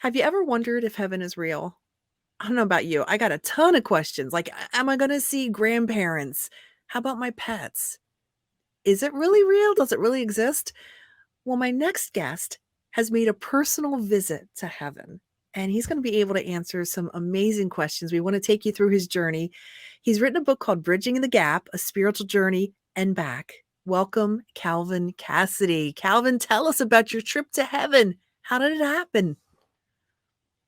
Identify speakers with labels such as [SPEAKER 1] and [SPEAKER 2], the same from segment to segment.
[SPEAKER 1] Have you ever wondered if heaven is real? I don't know about you. I got a ton of questions. Like, am I going to see grandparents? How about my pets? Is it really real? Does it really exist? Well, my next guest has made a personal visit to heaven, and he's going to be able to answer some amazing questions. We want to take you through his journey. He's written a book called Bridging the Gap, A Spiritual Journey and Back. Welcome, Calvin Cassady. Calvin, tell us about your trip to heaven. How did it happen?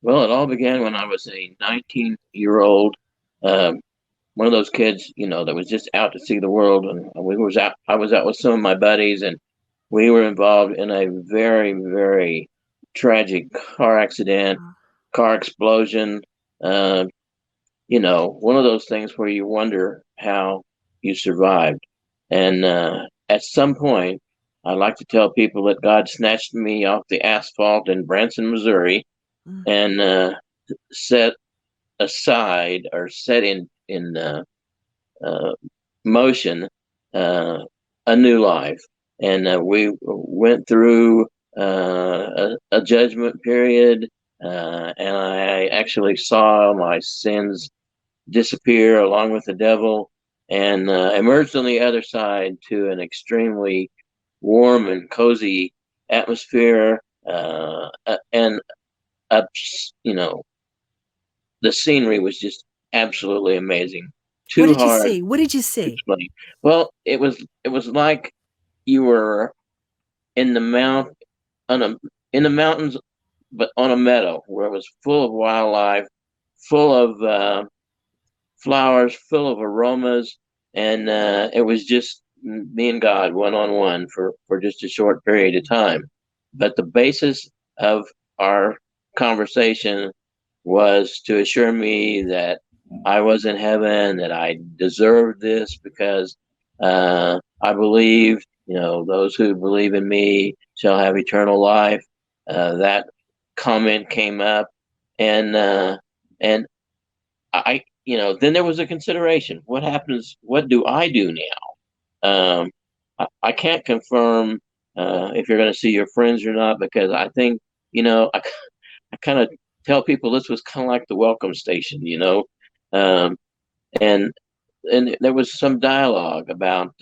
[SPEAKER 2] Well, it all began when I was a 19-year-old, um, one of those kids, that was just out to see the world. And we was out. I was out with some of my buddies, and we were involved in a very, very tragic car accident, car explosion. Uh, one of those things where you wonder how you survived. And at some point, I like to tell people that God snatched me off the asphalt in Branson, Missouri,
[SPEAKER 1] Mm.
[SPEAKER 2] and set aside or set in uh, motion uh, a new life. And we went through a judgment period, and I actually saw my sins disappear along with the devil, and emerged on the other side to an extremely warm and cozy atmosphere, and up, you know, the scenery was just absolutely amazing.
[SPEAKER 1] What
[SPEAKER 2] Too
[SPEAKER 1] did you
[SPEAKER 2] hard
[SPEAKER 1] see? What did you
[SPEAKER 2] to
[SPEAKER 1] see?
[SPEAKER 2] explain. Well, it was like you were in the mount on a in the mountains, but on a meadow where it was full of wildlife, full of flowers, full of aromas, and it was just me and God one on one for just a short period of time. But the basis of our conversation was to assure me that I was in heaven, that I deserved this because I believed, those who believe in me shall have eternal life. That comment came up, and and then there was a consideration. What happens? What do I do now? I can't confirm if you're going to see your friends or not because I think, I kind of tell people this was kind of like the welcome station, um, and and there was some dialogue about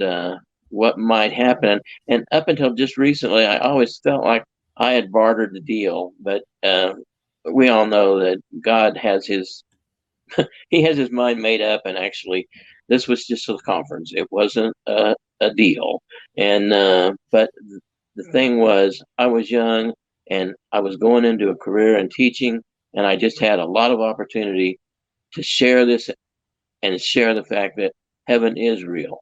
[SPEAKER 2] what might happen. And up until just recently, I always felt like I had bartered the deal, but we all know that God has his he has his mind made up, and actually this was just a conference. It wasn't a deal. And but the thing was, I was young and I was going into a career in teaching, and I just had a lot of opportunity to share this and share the fact that heaven is real.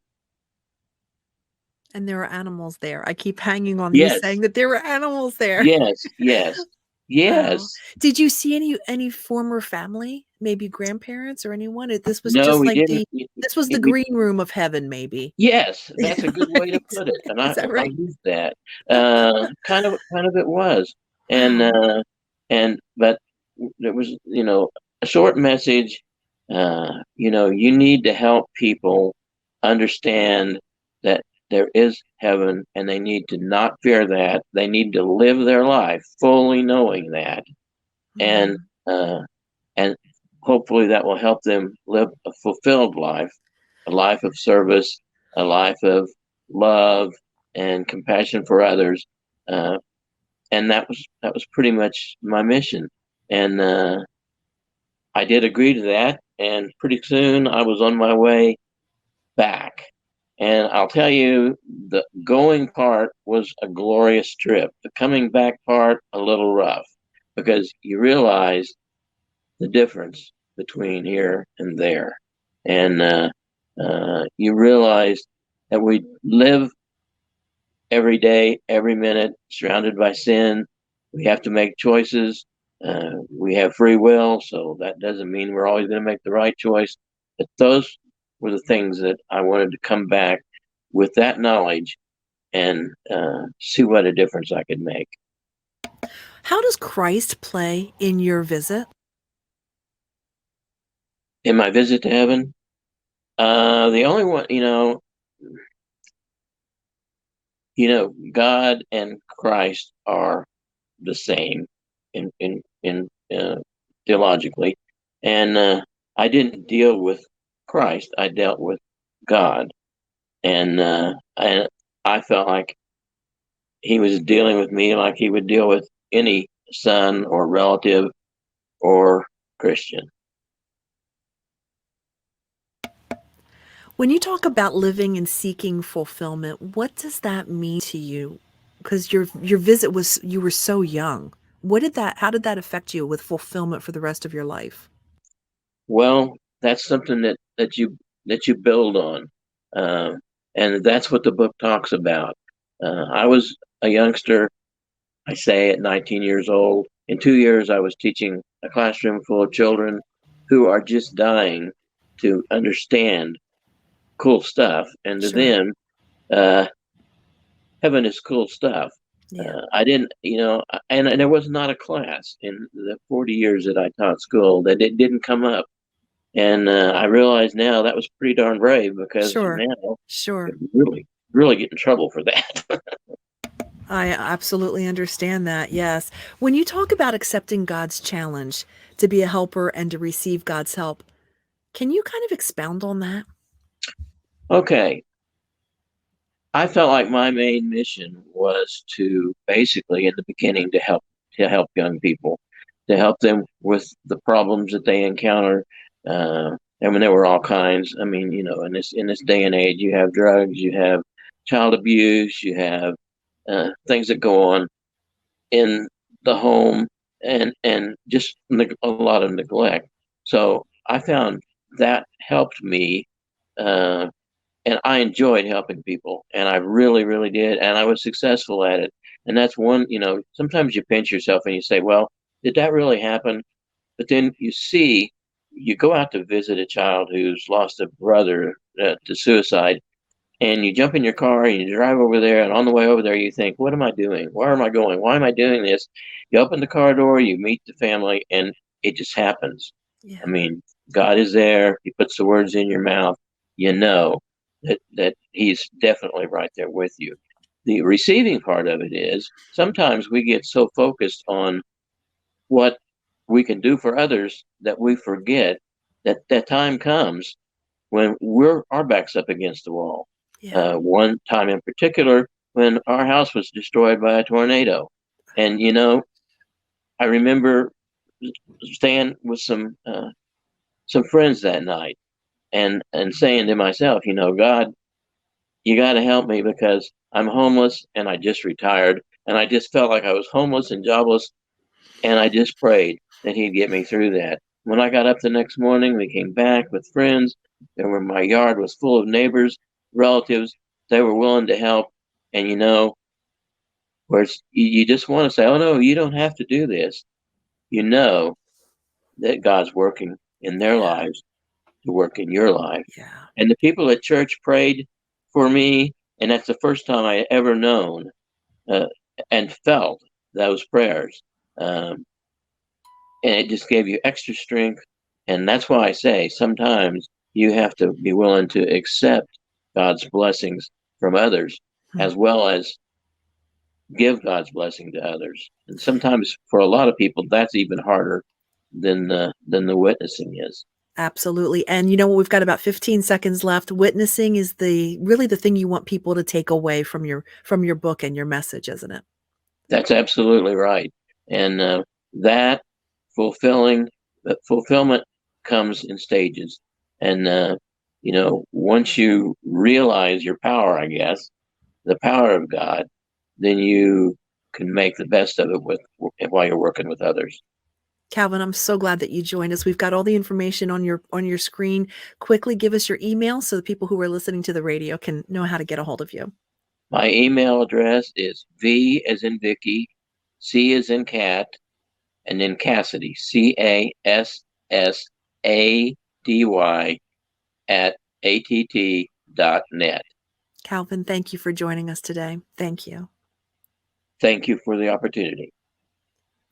[SPEAKER 1] And there were animals there. I keep hanging on you
[SPEAKER 2] Yes,
[SPEAKER 1] saying that there were animals there.
[SPEAKER 2] yes, yes,
[SPEAKER 1] Wow.
[SPEAKER 2] yes.
[SPEAKER 1] Did you see any former family, maybe grandparents or anyone? This was
[SPEAKER 2] No,
[SPEAKER 1] just
[SPEAKER 2] we
[SPEAKER 1] like
[SPEAKER 2] didn't.
[SPEAKER 1] this was the
[SPEAKER 2] We
[SPEAKER 1] green room of heaven, maybe.
[SPEAKER 2] Yes, that's a good way to
[SPEAKER 1] Right?
[SPEAKER 2] put it, and
[SPEAKER 1] Is
[SPEAKER 2] I
[SPEAKER 1] that
[SPEAKER 2] I
[SPEAKER 1] right?
[SPEAKER 2] use that. Kind of it was, and
[SPEAKER 1] Wow.
[SPEAKER 2] but there was a short message. You need to help people understand that there is heaven, and they need to not fear that. They need to live their life fully knowing that, and
[SPEAKER 1] Mm.
[SPEAKER 2] uh, and hopefully that will help them live a fulfilled life, a life of service, a life of love and compassion for others. Uh, and that was pretty much my mission. And I did agree to that. And pretty soon I was on my way back. And I'll tell you, the going part was a glorious trip. The coming back part, a little rough, because you realize the difference between here and there. And you realize that we live every day, every minute, surrounded by sin. We have to make choices. We have free will, so that doesn't mean we're always going to make the right choice. But those were the things that I wanted to come back with that knowledge and see what a difference I could make.
[SPEAKER 1] How does Christ play in your visit?
[SPEAKER 2] In my visit to heaven, the only one, God and Christ are the same. in theologically, and I didn't deal with Christ. I dealt with God, and I felt like he was dealing with me like he would deal with any son or relative or Christian.
[SPEAKER 1] When you talk about living and seeking fulfillment, what does that mean to you? Because your visit was you were so young. What did that how did that affect you with fulfillment for the rest of your life?
[SPEAKER 2] Well, that's something that you build on, um, and that's what the book talks about. I was a youngster. I say at 19 years old. In 2 years, I was teaching a classroom full of children who are just dying to understand cool stuff, and to
[SPEAKER 1] Sure.
[SPEAKER 2] them, heaven is cool stuff.
[SPEAKER 1] Yeah.
[SPEAKER 2] I didn't, and there was not a class in the 40 years that I taught school that it didn't come up. And I realize now that was pretty darn brave because
[SPEAKER 1] Sure.
[SPEAKER 2] now
[SPEAKER 1] Sure.
[SPEAKER 2] you could really, really get in trouble for that.
[SPEAKER 1] I absolutely understand that. Yes. When you talk about accepting God's challenge to be a helper and to receive God's help, can you kind of expound on that?
[SPEAKER 2] Okay. I felt like my main mission was to basically, in the beginning, to help young people, to help them with the problems that they encounter. I mean, there were all kinds. I mean, in this day and age, you have drugs, you have child abuse, you have things that go on in the home, and just a lot of neglect. So I found that helped me. Uh, and I enjoyed helping people, and I really, really did, and I was successful at it. And that's one, sometimes you pinch yourself and you say, "Well, did that really happen?" But then you go out to visit a child who's lost a brother to suicide, and you jump in your car and you drive over there, and on the way over there, you think, "What am I doing? Where am I going? Why am I doing this?" You open the car door, you meet the family, and it just happens. I
[SPEAKER 1] Yeah.
[SPEAKER 2] mean, God is there. He puts the words in your mouth. You know that He's definitely right there with you. The receiving part of it is sometimes we get so focused on what we can do for others that we forget that that time comes when our backs up against the wall.
[SPEAKER 1] Yeah.
[SPEAKER 2] One time in particular, when our house was destroyed by a tornado, and I remember staying with some friends that night, and saying to myself, God, you got to help me because I'm homeless and I just retired, and I just felt like I was homeless and jobless, and I just prayed that He'd get me through that. When I got up the next morning, we came back with friends. My yard was full of neighbors, relatives. They were willing to help. And where you just want to say, "Oh no, you don't have to do this." You know that God's working in their
[SPEAKER 1] Yeah.
[SPEAKER 2] lives to work in your life.
[SPEAKER 1] Yeah.
[SPEAKER 2] And the people at church prayed for me, and that's the first time I ever known uh, and felt those prayers. Um, and it just gave you extra strength. And that's why I say sometimes you have to be willing to accept God's blessings from others
[SPEAKER 1] Hmm.
[SPEAKER 2] as well as give God's blessing to others. And sometimes for a lot of people, that's even harder than the witnessing is.
[SPEAKER 1] Absolutely. And you know what? We've got about 15 seconds left. Witnessing is the really the thing you want people to take away from your book and your message, isn't it?
[SPEAKER 2] That's absolutely right. And that fulfilling fulfillment comes in stages. And once you realize your power, I guess, the power of God, then you can make the best of it with while you're working with others.
[SPEAKER 1] Calvin, I'm so glad that you joined us. We've got all the information on your screen. Quickly give us your email so the people who are listening to the radio can know how to get a hold of you.
[SPEAKER 2] My email address is V as in Vicky, C as in cat, and then Cassady, Cassady at att.net.
[SPEAKER 1] Calvin, thank you for joining us today. Thank you.
[SPEAKER 2] Thank you for the opportunity.